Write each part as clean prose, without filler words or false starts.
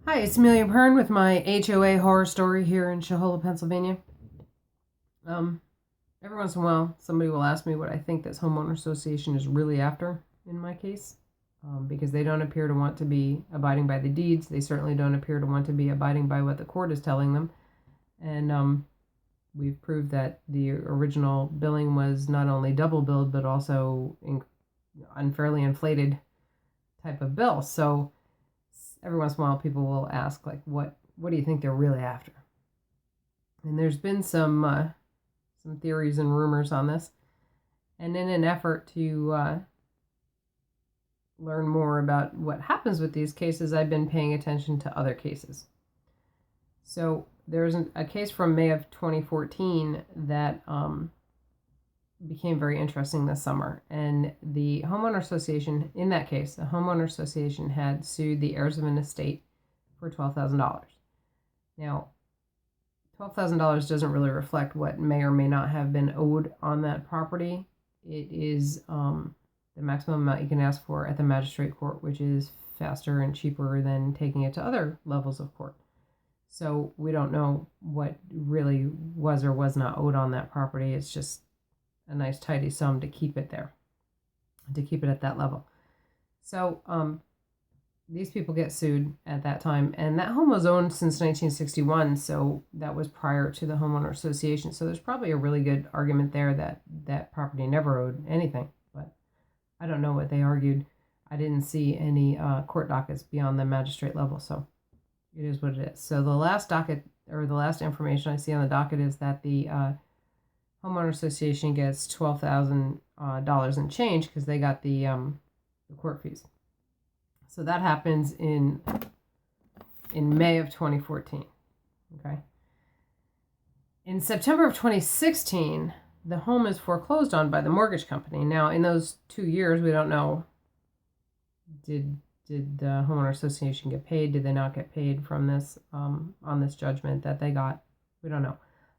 Hi, it's Amelia Pern with my HOA horror story here in Shohola, Pennsylvania. Um, every once in a while, somebody will ask me what I think this homeowner association is really after in my case, because they don't appear to want to be abiding by the deeds. They certainly don't appear to want to be abiding by what the court is telling them. And we've proved that the original billing was not only double billed, but also unfairly inflated type of bill. So every once in a while people will ask, like, what do you think they're really after? And there's been some theories and rumors on this. And in an effort to learn more about what happens with these cases, I've been paying attention to other cases. So there's a case from May of 2014 that became very interesting this summer. And the homeowner association, in that case, the homeowner association had sued the heirs of an estate for $12,000. Now, $12,000 doesn't really reflect what may or may not have been owed on that property. It is the maximum amount you can ask for at the magistrate court, which is faster and cheaper than taking it to other levels of court. So we don't know what really was or was not owed on that property. It's just a nice tidy sum to keep it there, to keep it at that level. So these people get sued at that time, and that home was owned since 1961, so that was prior to the homeowner association. So there's probably a really good argument there that that property never owed anything, but I don't know what they argued. I didn't see any court dockets beyond the magistrate level, so it is what it is. So the last docket, or the last information I see on the docket, is that the homeowner association gets $12,000 in change because they got the court fees. So that happens in May of 2014. Okay. In September of 2016, the home is foreclosed on by the mortgage company. Now, in those 2 years, we don't know, did the homeowner association get paid? Did they not get paid from this on this judgment that they got? We don't know.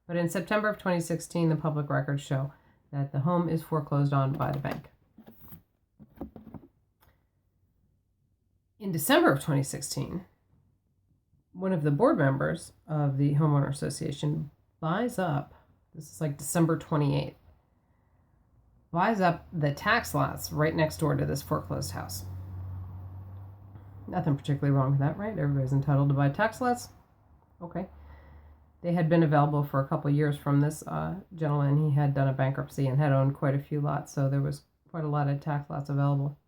But in September of 2016, the public records show that the home is foreclosed on by the bank. In December of 2016, one of the board members of the homeowner association buys up, this is like December 28th, buys up the tax lots right next door to this foreclosed house. Nothing particularly wrong with that, right? Everybody's entitled to buy tax lots. Okay. They had been available for a couple of years from this gentleman. He had done a bankruptcy and had owned quite a few lots, so there was quite a lot of tax lots available.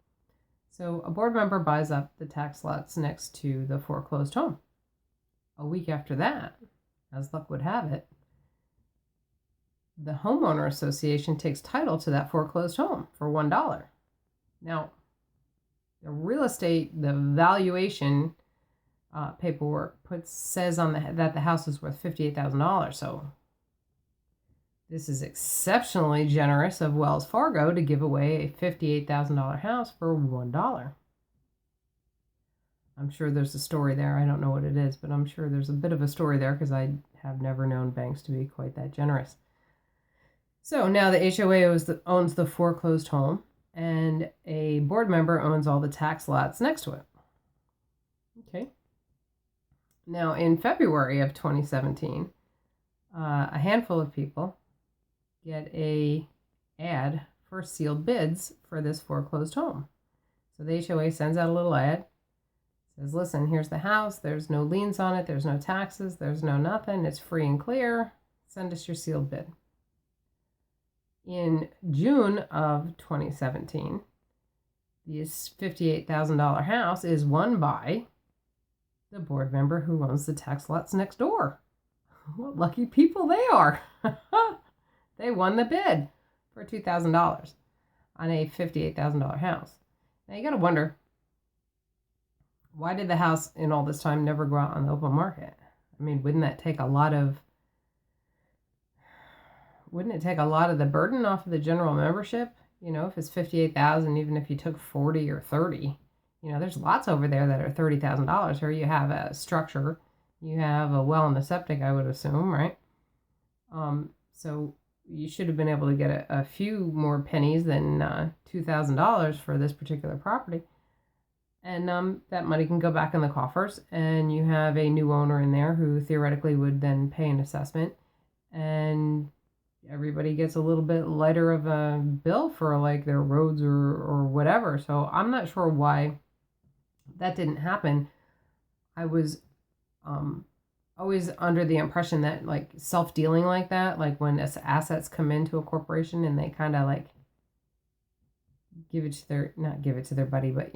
So a board member buys up the tax lots next to the foreclosed home. A week after that, as luck would have it, the homeowner association takes title to that foreclosed home for $1. Now, the real estate, the valuation paperwork says on that the house is worth $58,000. So this is exceptionally generous of Wells Fargo to give away a $58,000 house for $1. I'm sure there's a story there. I don't know what it is, but I'm sure there's a bit of a story there because I have never known banks to be quite that generous. So now the HOA owns the foreclosed home, and a board member owns all the tax lots next to it. Okay. Now, in February of 2017, a handful of people get a ad for sealed bids for this foreclosed home. So the HOA sends out a little ad, says, listen, here's the house. There's no liens on it. There's no taxes. There's no nothing. It's free and clear. Send us your sealed bid. In June of 2017, this $58,000 house is won by the board member who owns the tax lots next door. What lucky people they are. They won the bid for $2,000 on a $58,000 house. Now you got to wonder, why did the house in all this time never go out on the open market? I mean, wouldn't it take a lot of the burden off of the general membership? You know, if it's $58,000, even if you took 40 or 30, you know, there's lots over there that are $30,000. Here you have a structure, you have a well and a septic, I would assume, right? So you should have been able to get a few more pennies than $2,000 for this particular property. And that money can go back in the coffers, and you have a new owner in there who theoretically would then pay an assessment, and everybody gets a little bit lighter of a bill for like their roads or whatever. So I'm not sure why that didn't happen. I was always under the impression that like self-dealing like that, like when assets come into a corporation and they kind of like give it to their, not give it to their buddy, but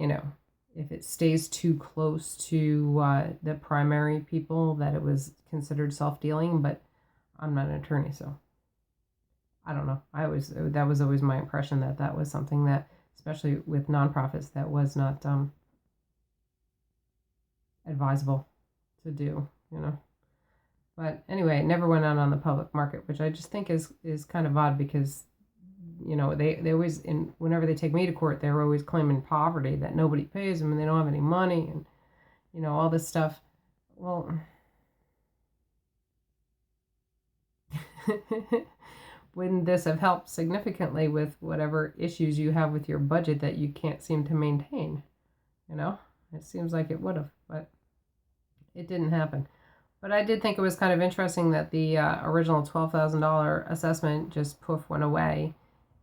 if it stays too close to the primary people, that it was considered self-dealing. But I'm not an attorney, so I don't know. That was always my impression, that was something that, especially with nonprofits, that was not advisable to do, But anyway, it never went out on the public market, which I just think is kind of odd, because they always, whenever they take me to court, they're always claiming poverty, that nobody pays them and they don't have any money, and all this stuff. Well, wouldn't this have helped significantly with whatever issues you have with your budget that you can't seem to maintain? It seems like it would have, but it didn't happen. But I did think it was kind of interesting that the original $12,000 assessment just poof went away,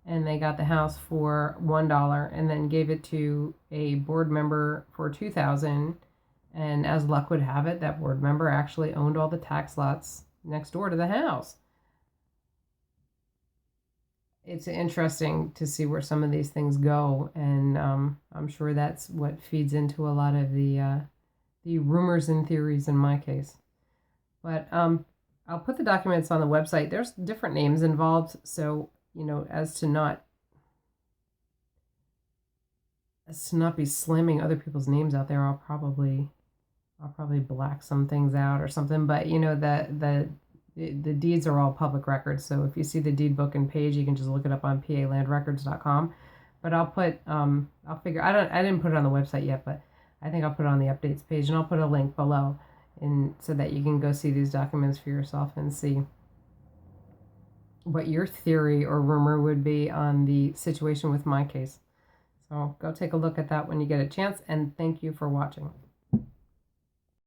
and they got the house for $1 and then gave it to a board member for $2,000. And as luck would have it, that board member actually owned all the tax lots next door to the house. It's interesting to see where some of these things go, and I'm sure that's what feeds into a lot of the rumors and theories in my case. But I'll put the documents on the website. There's different names involved, so as to not be slamming other people's names out there, I'll probably black some things out or something. But the deeds are all public records, so if you see the deed book and page, you can just look it up on palandrecords.com. But I'll put I'll figure, I didn't put it on the website yet, but I think I'll put it on the updates page, and I'll put a link below, and so that you can go see these documents for yourself and see what your theory or rumor would be on the situation with my case. So go take a look at that when you get a chance, and thank you for watching.